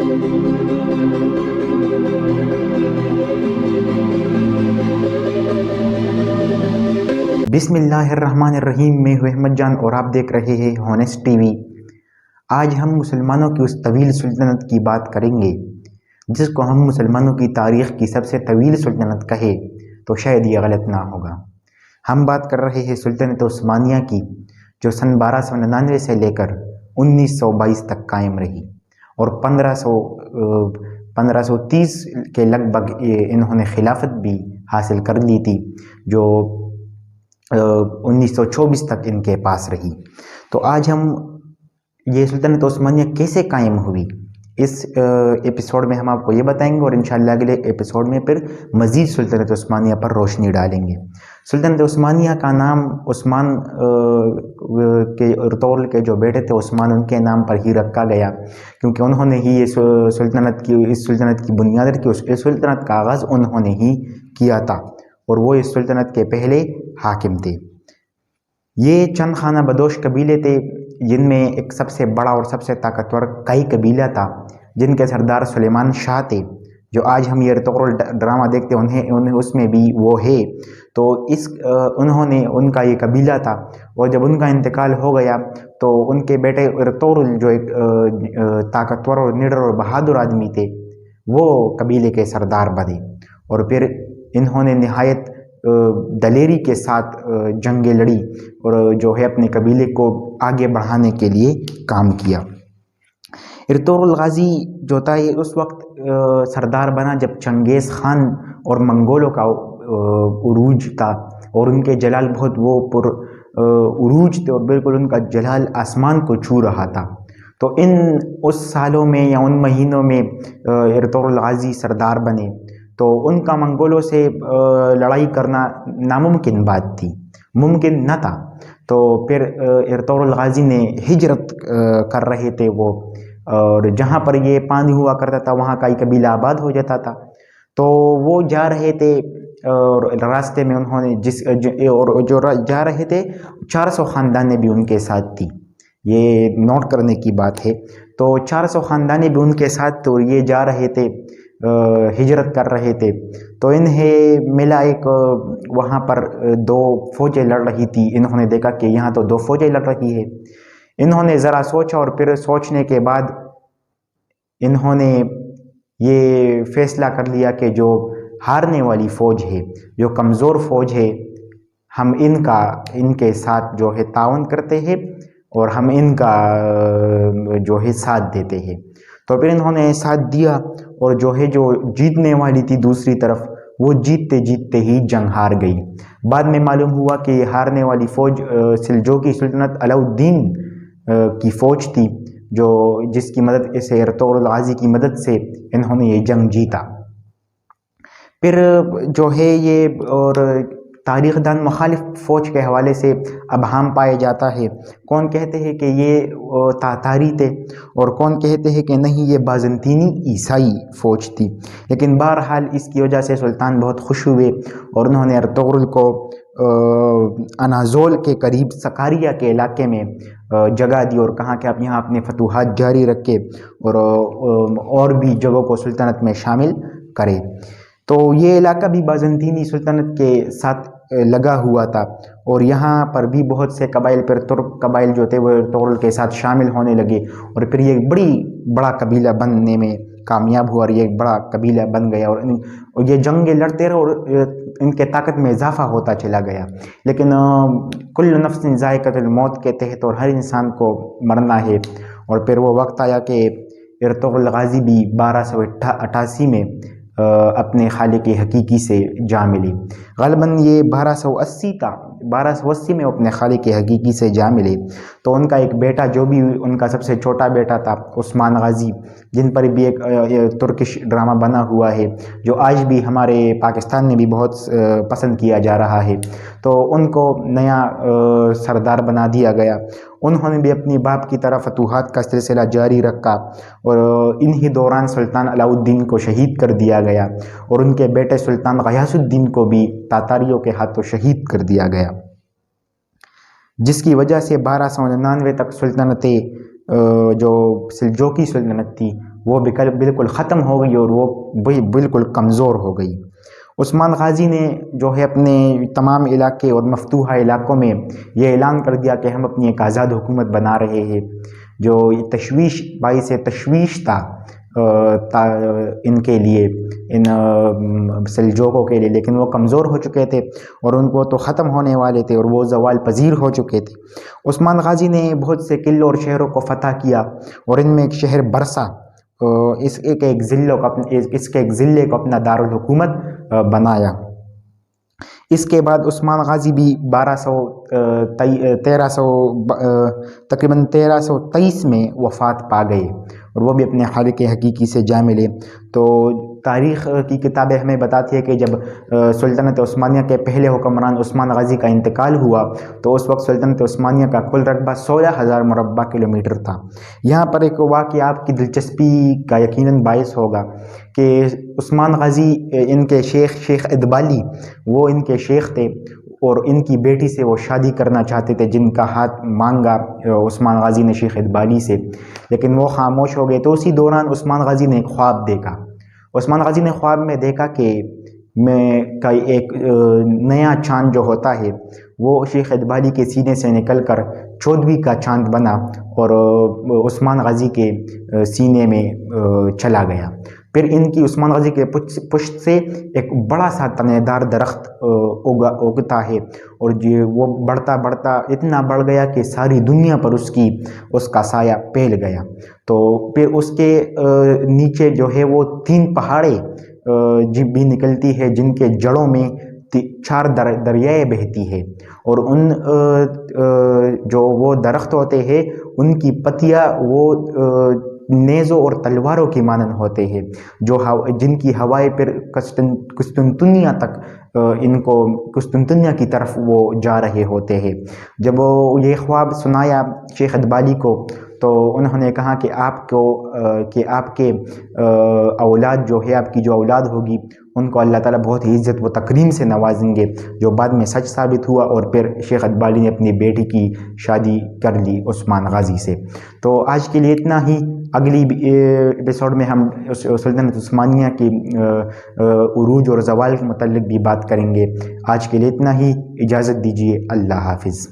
بسم اللہ الرحمن الرحیم، میں ہوں احمد جان اور آپ دیکھ رہے ہیں ہونیسٹ ٹی وی۔ آج ہم مسلمانوں کی اس طویل سلطنت کی بات کریں گے جس کو ہم مسلمانوں کی تاریخ کی سب سے طویل سلطنت کہے تو شاید یہ غلط نہ ہوگا۔ ہم بات کر رہے ہیں سلطنت عثمانیہ کی، جو سن 1299 سے لے کر 1922 تک قائم رہی اور 1530 کے لگ بھگ انہوں نے خلافت بھی حاصل کر لی تھی، جو 1924 تک ان کے پاس رہی۔ تو آج ہم یہ سلطنت عثمانیہ کیسے قائم ہوئی اس ایپیسوڈ میں ہم آپ کو یہ بتائیں گے، اور انشاءاللہ اگلے ایپیسوڈ میں پھر مزید سلطنت عثمانیہ پر روشنی ڈالیں گے۔ سلطنت عثمانیہ کا نام عثمان کے ارطغرل کے جو بیٹے تھے عثمان، ان کے نام پر ہی رکھا گیا، کیونکہ انہوں نے ہی اس سلطنت کی بنیاد رکھی۔ اس سلطنت کا آغاز انہوں نے ہی کیا تھا اور وہ اس سلطنت کے پہلے حاکم تھے۔ یہ چند خانہ بدوش قبیلے تھے، جن میں ایک سب سے بڑا اور سب سے طاقتور کئی قبیلہ تھا، جن کے سردار سلیمان شاہ تھے، جو آج ہم یہ ارطغرل ڈرامہ دیکھتے انہیں اس میں بھی وہ ہے۔ تو ان کا یہ قبیلہ تھا، اور جب ان کا انتقال ہو گیا تو ان کے بیٹے ارطغرل، جو ایک طاقتور اور نڈر اور بہادر آدمی تھے، وہ قبیلے کے سردار بنے، اور پھر انہوں نے نہایت دلیری کے ساتھ جنگیں لڑی اور جو ہے اپنے قبیلے کو آگے بڑھانے کے لیے کام کیا۔ ارطغرل غازی جو تھا یہ اس وقت سردار بنا جب چنگیز خان اور منگولوں کا عروج تھا، اور ان کے جلال بہت وہ پر عروج تھے، اور بالکل ان کا جلال آسمان کو چھو رہا تھا۔ تو اس سالوں میں یا ان مہینوں میں ارطغرل غازی سردار بنے، تو ان کا منگولوں سے لڑائی کرنا ناممکن بات تھی، ممکن نہ تھا۔ تو پھر ارطغرل غازی نے ہجرت کر رہے تھے وہ، اور جہاں پر یہ پانی ہوا کرتا تھا وہاں کا ہی قبیلہ آباد ہو جاتا تھا۔ تو وہ جا رہے تھے، اور راستے میں انہوں نے اور جو جا رہے تھے 400 خاندانیں بھی ان کے ساتھ تھی، یہ نوٹ کرنے کی بات ہے۔ تو 400 خاندانیں بھی ان کے ساتھ تو یہ جا رہے تھے، ہجرت کر رہے تھے۔ تو انہیں ملا ایک وہاں پر 2 فوجیں لڑ رہی تھی، انہوں نے دیکھا کہ یہاں تو 2 فوجیں لڑ رہی ہے۔ انہوں نے ذرا سوچا، اور پھر سوچنے کے بعد انہوں نے یہ فیصلہ کر لیا کہ جو ہارنے والی فوج ہے، جو کمزور فوج ہے، ہم ان کے ساتھ جو ہے تعاون کرتے ہیں، اور ہم ان کا جو ہے ساتھ دیتے ہیں۔ تو پھر انہوں نے ساتھ دیا، اور جو جیتنے والی تھی دوسری طرف، وہ جیتتے جیتتے ہی جنگ ہار گئی۔ بعد میں معلوم ہوا کہ یہ ہارنے والی فوج سلجوقی سلطنت علاء الدین کی فوج تھی، جس کی مدد سے ارطغرل غازی کی مدد سے انہوں نے یہ جنگ جیتا۔ پھر جو ہے یہ اور تاریخ دان مخالف فوج کے حوالے سے ابہام پائے جاتا ہے، کون کہتے ہیں کہ یہ تاتاری تھے، اور کون کہتے ہیں کہ نہیں یہ بازنطینی عیسائی فوج تھی۔ لیکن بہرحال اس کی وجہ سے سلطان بہت خوش ہوئے، اور انہوں نے ارطغرل کو انازول کے قریب سکاریہ کے علاقے میں جگہ دی، اور کہا کہ آپ یہاں اپنے فتوحات جاری رکھے، اور بھی جگہوں کو سلطنت میں شامل کرے۔ تو یہ علاقہ بھی بازنطینی سلطنت کے ساتھ لگا ہوا تھا، اور یہاں پر بھی بہت سے قبائل، پھر ترک قبائل جو تھے وہ ارطغرل کے ساتھ شامل ہونے لگے، اور پھر یہ بڑا قبیلہ بننے میں کامیاب ہوا، اور یہ ایک بڑا قبیلہ بن گیا، اور یہ جنگیں لڑتے رہے، اور ان کے طاقت میں اضافہ ہوتا چلا گیا۔ لیکن کل نفس ذائقۃ الموت کے تحت، اور ہر انسان کو مرنا ہے، اور پھر وہ وقت آیا کہ ارطغرل غازی بھی 1288 میں اپنے خالق حقیقی سے جا ملی۔ غالباً یہ 1280 تھا، 1280 میں اپنے خالق حقیقی سے جا ملے۔ تو ان کا ایک بیٹا، جو بھی ان کا سب سے چھوٹا بیٹا تھا، عثمان غازی، جن پر بھی ایک ترکش ڈرامہ بنا ہوا ہے، جو آج بھی ہمارے پاکستان میں بھی بہت پسند کیا جا رہا ہے، تو ان کو نیا سردار بنا دیا گیا۔ انہوں نے بھی اپنی باپ کی طرح فتوحات کا سلسلہ جاری رکھا، اور انہی دوران سلطان علاء الدین کو شہید کر دیا گیا، اور ان کے بیٹے سلطان غیاث الدین کو بھی تاتاریوں کے ہاتھوں شہید کر دیا گیا، جس کی وجہ سے 1299 تک سلطنت جو سلجوقی سلطنت تھی وہ بالکل ختم ہو گئی اور وہ بالکل کمزور ہو گئی۔ عثمان غازی نے جو ہے اپنے تمام علاقے اور مفتوحہ علاقوں میں یہ اعلان کر دیا کہ ہم اپنی ایک آزاد حکومت بنا رہے ہیں، جو تشویش باعث تشویش تھا ان کے لیے، ان سلجوقوں کے لیے، لیکن وہ کمزور ہو چکے تھے اور ان کو تو ختم ہونے والے تھے اور وہ زوال پذیر ہو چکے تھے۔ عثمان غازی نے بہت سے قلعوں اور شہروں کو فتح کیا اور ان میں ایک شہر برسا اس کے ایک ضلع کو اپنا دارالحکومت بنایا۔ اس کے بعد عثمان غازی بھی تقریباً 1323 میں وفات پا گئے اور وہ بھی اپنے خالق حقیقی سے جا ملے۔ تو تاریخ کی کتابیں ہمیں بتاتی ہے کہ جب سلطنت عثمانیہ کے پہلے حکمران عثمان غازی کا انتقال ہوا تو اس وقت سلطنت عثمانیہ کا کل رقبہ 16,000 مربع کلومیٹر تھا۔ یہاں پر ایک واقعہ آپ کی دلچسپی کا یقیناً باعث ہوگا کہ عثمان غازی ان کے شیخ ادبالی، وہ ان کے شیخ تھے اور ان کی بیٹی سے وہ شادی کرنا چاہتے تھے، جن کا ہاتھ مانگا عثمان غازی نے شیخ ادبالی سے، لیکن وہ خاموش ہو گئے۔ تو اسی دوران عثمان غازی نے ایک خواب دیکھا۔ عثمان غازی نے خواب میں دیکھا کہ ایک نیا چاند جو ہوتا ہے وہ شیخ ادبالی کے سینے سے نکل کر 14ویں کا چاند بنا اور عثمان غازی کے سینے میں چلا گیا۔ پھر ان کی عثمان غازی کے پشت سے ایک بڑا سا تنے دار درخت اگتا ہے اور وہ بڑھتا اتنا بڑھ گیا کہ ساری دنیا پر اس کا سایہ پھیل گیا۔ تو پھر اس کے نیچے جو ہے وہ 3 پہاڑیں بھی نکلتی ہے، جن کے جڑوں میں 4 دریائیں بہتی ہے اور ان جو وہ درخت ہوتے ہیں ان کی پتیاں وہ نیزوں اور تلواروں کی مانند ہوتے ہیں، جن کی ہوائیں پھر قسطنطنیہ تک قسطنطنیہ کی طرف وہ جا رہے ہوتے ہیں۔ جب وہ یہ خواب سنایا شیخ ادبالی کو تو انہوں نے کہا کہ آپ کے اولاد جو ہے، آپ کی جو اولاد ہوگی ان کو اللہ تعالیٰ بہت ہی عزت و تکریم سے نوازیں گے، جو بعد میں سچ ثابت ہوا اور پھر شیخ ادبالی نے اپنی بیٹی کی شادی کر لی عثمان غازی سے۔ تو آج کے لیے اتنا ہی، اگلی ایپیسوڈ میں ہم سلطنت عثمانیہ کی عروج اور زوال کے متعلق بھی بات کریں گے۔ آج کے لیے اتنا ہی، اجازت دیجیے، اللہ حافظ۔